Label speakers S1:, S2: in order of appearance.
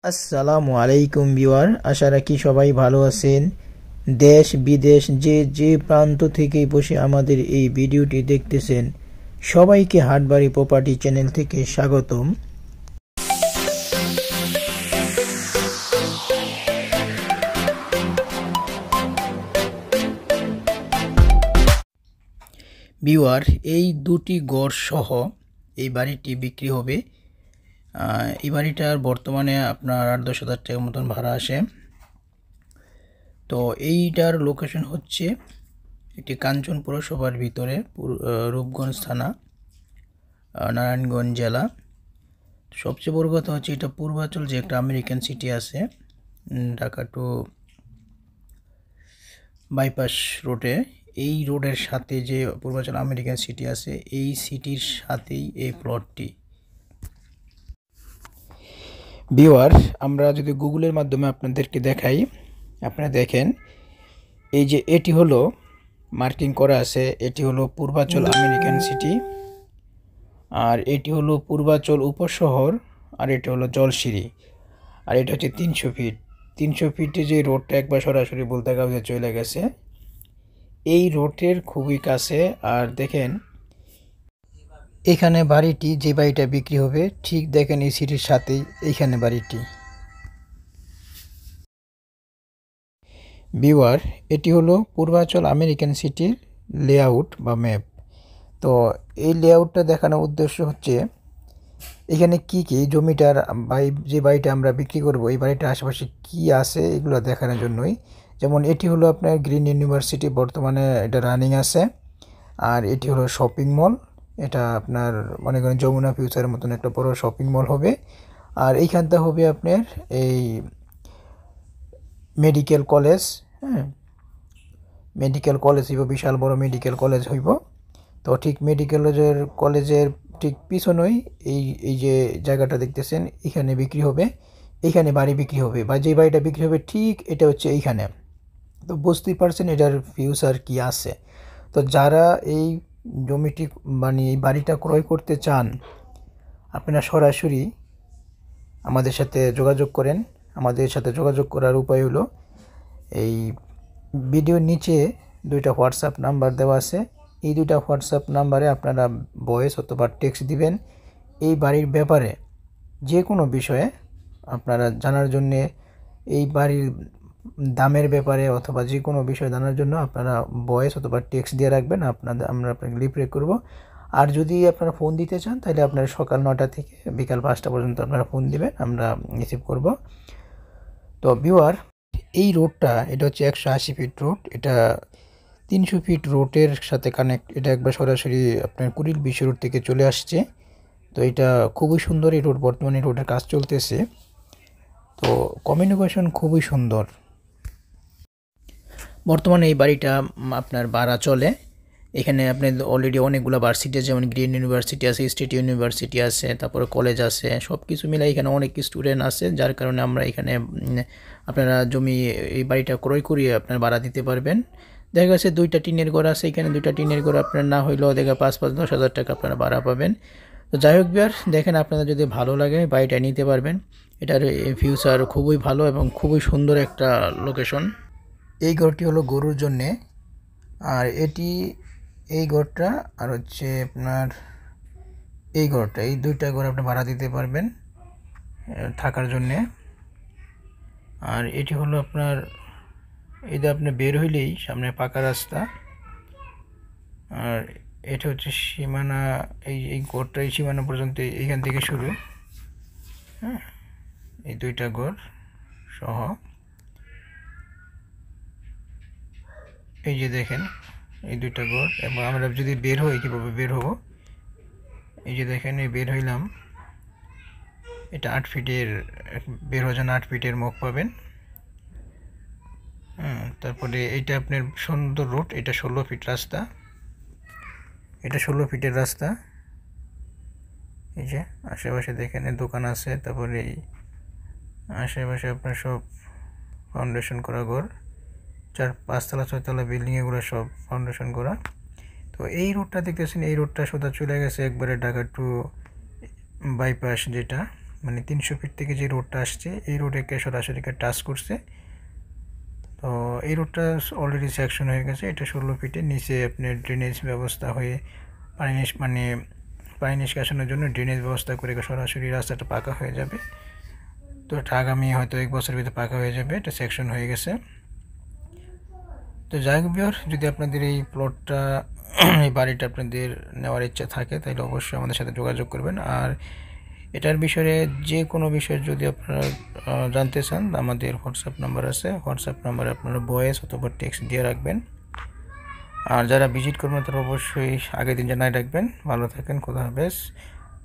S1: আসসালামু আলাইকুম ভিউয়ার, আশা রাখি সবাই ভালো আছেন। দেশ বিদেশ যে যে প্রান্ত থেকে বসে আমাদের এই ভিডিওটি দেখতেছেন, সবাইকে হাটবাড়ি প্রপার্টি চ্যানেল থেকে স্বাগতম। ভিউয়ার, এই দুটি গড় সহ এই বাড়িটি বিক্রি হবে। এই বাড়িটার বর্তমানে আপনার ৮-১০ হাজার টাকার মতন ভাড়া আসে। তো এইটার লোকেশন হচ্ছে একটি কাঞ্চন পৌরসভার ভিতরে, রূপগঞ্জ থানা, নারায়ণগঞ্জ জেলা। সবচেয়ে বড় কথা হচ্ছে এটা পূর্বাচল যে একটা আমেরিকান সিটি আছে, ঢাকা টু বাইপাস রোডে, এই রোডের সাথে যে পূর্বাচল আমেরিকান সিটি আছে, এই সিটির সাথেই এই প্লটটি। ভিউয়ার, আমরা যদি গুগলের মাধ্যমে আপনাদেরকে দেখাই, আপনারা দেখেন এই যে এটি হলো মার্কিং করা আছে, এটি হলো পূর্বাচল আমেরিকান সিটি, আর এটি হলো পূর্বাচল উপশহর, আর এটি হলো জলসিঁড়ি, আর এটা হচ্ছে ৩০০ ফিট। ৩০০ ফিটে যে রোডটা একবার সরাসরি বলতে কাউকে চলে গেছে, এই রোডের খুবই কাছে। আর দেখেন এখানে বাড়িটি, যে বাড়িটা বিক্রি হবে, ঠিক দেখেন এই সিটির সাথেই এইখানে বাড়িটি। ভিউয়ার, এটি হলো পূর্বাচল আমেরিকান সিটির লেআউট বা ম্যাপ। তো এই লেআউটটা দেখানোর উদ্দেশ্য হচ্ছে এখানে কি কি জমিটার যে বাড়িটা আমরা বিক্রি করব, এই বাড়িটার আশেপাশে কি আছে এগুলো দেখানোর জন্যই। যেমন এটি হলো আপনার গ্রিন ইউনিভার্সিটি, বর্তমানে এটা রানিং আছে। আর এটি হলো শপিং মল, এটা আপনার মনে করেন যমুনা ফিউচারের মতন একটা বড় শপিং মল হবে। আর এইখানটা হবে আপনার এই মেডিকেল কলেজ, হ্যাঁ, মেডিকেল কলেজ হইব, বিশাল বড় মেডিকেল কলেজ হইব। তো ঠিক কলেজের ঠিক পিছনেই এই এই যে জায়গাটা দেখতেছেন, এখানে বিক্রি হবে, এইখানে বাড়ি বিক্রি হবে, বা যে বাড়িটা বিক্রি হবে ঠিক এটা হচ্ছে এইখানে। তো বুঝতেই পারছেন এটার ফিউচার কি আছে। তো যারা এই জমিটি মানে এই বাড়িটা ক্রয় করতে চান, আপনারা সরাসরি আমাদের সাথে যোগাযোগ করেন। আমাদের সাথে যোগাযোগ করার উপায় হলো এই ভিডিওর নিচে দুইটা হোয়াটসঅ্যাপ নাম্বার দেওয়া আছে। এই দুইটা হোয়াটসঅ্যাপ নাম্বারে আপনারা ভয়েস অথবা টেক্সট দিবেন। এই বাড়ির ব্যাপারে যে কোনো বিষয়ে আপনারা জানার জন্যে, এই বাড়ির দামের ব্যাপারে অথবা যে কোনো বিষয় জানার জন্য আপনারা ভয়েস অথবা টেক্সট দিয়ে রাখবেন, আমরা আপনাকে রিপ্লাই করব। আর যদি আপনারা ফোন দিতে চান, তাহলে আপনারা সকাল 9টা থেকে বিকাল 5টা পর্যন্ত আপনারা ফোন দিবেন, আমরা রিসিভ করব। তো ভিউয়ার, এই রোডটা, এটা হচ্ছে 180 ফিট রোড, এটা 300 ফিট রোডের সাথে কানেক্ট। এটা একবার সরাসরি আপনার কুড়িল বিশ্ব রোড থেকে চলে আসছে। তো এটা খুবই সুন্দর এই রোড, বর্তমানে রোডের কাজ চলতেছে। তো কমিউনিকেশন খুবই সুন্দর। বর্তমানে এই বাড়িটা আপনার ভাড়া চলে। এখানে আপনার অলরেডি অনেকগুলো ভার্সিটি আছে, যেমন গ্রিন ইউনিভার্সিটি আছে, স্টেট ইউনিভার্সিটি আছে, তারপরে কলেজ আছে, সব কিছু মিলে এখানে অনেক স্টুডেন্ট আছে, যার কারণে আমরা এখানে আপনারা জমি, এই বাড়িটা ক্রয় করিয়ে আপনার ভাড়া দিতে পারবেন। দেখা গেছে 2টা টিনের ঘর আছে, এখানে 2টা টিনের ঘর আপনার না হইলেও দেখা 5-10 হাজার টাকা আপনারা ভাড়া পাবেন। তো যাই হোক বিয়ার, দেখেন আপনাদের যদি ভালো লাগে বাড়িটা নিতে পারবেন। এটার ফিউচার খুবই ভালো এবং খুবই সুন্দর একটা লোকেশন। এই ঘরটি হলো গরুর জন্যে, আর এই ঘরটা আর হচ্ছে আপনার এই ঘরটা, এই দুইটা ঘর আপনি ভাড়া দিতে পারবেন থাকার জন্যে। আর এটি হলো আপনার, এই যে আপনি বের হইলেই সামনে পাকা রাস্তা, আর এটা হচ্ছে সীমানা। এই ঘরটা এই সীমানা পর্যন্ত এইখান থেকে শুরু, হ্যাঁ, এই দুইটা ঘর সহ। এই যে দেখেন এই দুইটা ঘর। এবং আমরা যদি বের হই, কীভাবে বের হব, এই যে দেখেন এই বের হইলাম, এটা 8 ফিটের, বের হয়ে যান 8 ফিটের মুখ পাবেন। তারপরে এইটা আপনার সুন্দর রোড, এটা 16 ফিট রাস্তা, এটা 16 ফিটের রাস্তা। এই যে আশেপাশে দেখেন দোকান আছে, তারপরে এই আশেপাশে আপনার সব ফাউন্ডেশন করা ঘর, 4-5 তলা 6 তলা বিল্ডিং, এগুলো সব ফাউন্ডেশন করা। তো এই রোডটা দেখতেছেন, এই রোডটা সোজা চলে গেছে একবারে ঢাকা টু বাইপাস যেটা, মানে 300 ফিট থেকে যে রোডটা আসছে এই রোডেকে সরাসরি টাচ করছে। তো এই রোডটা অলরেডি সেকশন হয়ে গেছে। এটা 16 ফিটের নিচে আপনার ড্রেনেজ ব্যবস্থা হয়ে পানি নিষ্কাশনের জন্য ড্রেনেজ ব্যবস্থা করে সরাসরি রাস্তাটা পাকা হয়ে যাবে। তো এটা আগামী হয়তো 1 বছরের ভিতরে পাকা হয়ে যাবে, এটা সেকশন হয়ে গেছে। তো যাই হোক ভিউয়ার, যদি আপনাদের এই প্লটটা এই বাড়িটা আপনাদের নেওয়ার ইচ্ছা থাকে তাহলে অবশ্যই আমাদের সাথে যোগাযোগ করবেন। আর এটার বিষয়ে যে কোনো বিষয় যদি আপনারা জানতে চান, আমাদের হোয়াটসঅ্যাপ নাম্বার আছে, হোয়াটসঅ্যাপ নাম্বারে আপনারা ভয়েস অথবা টেক্সট দিয়ে রাখবেন। আর যারা ভিজিট করবেন তারা অবশ্যই আগের দিন জানাই রাখবেন। ভালো থাকেন, খোদা হাফেজ।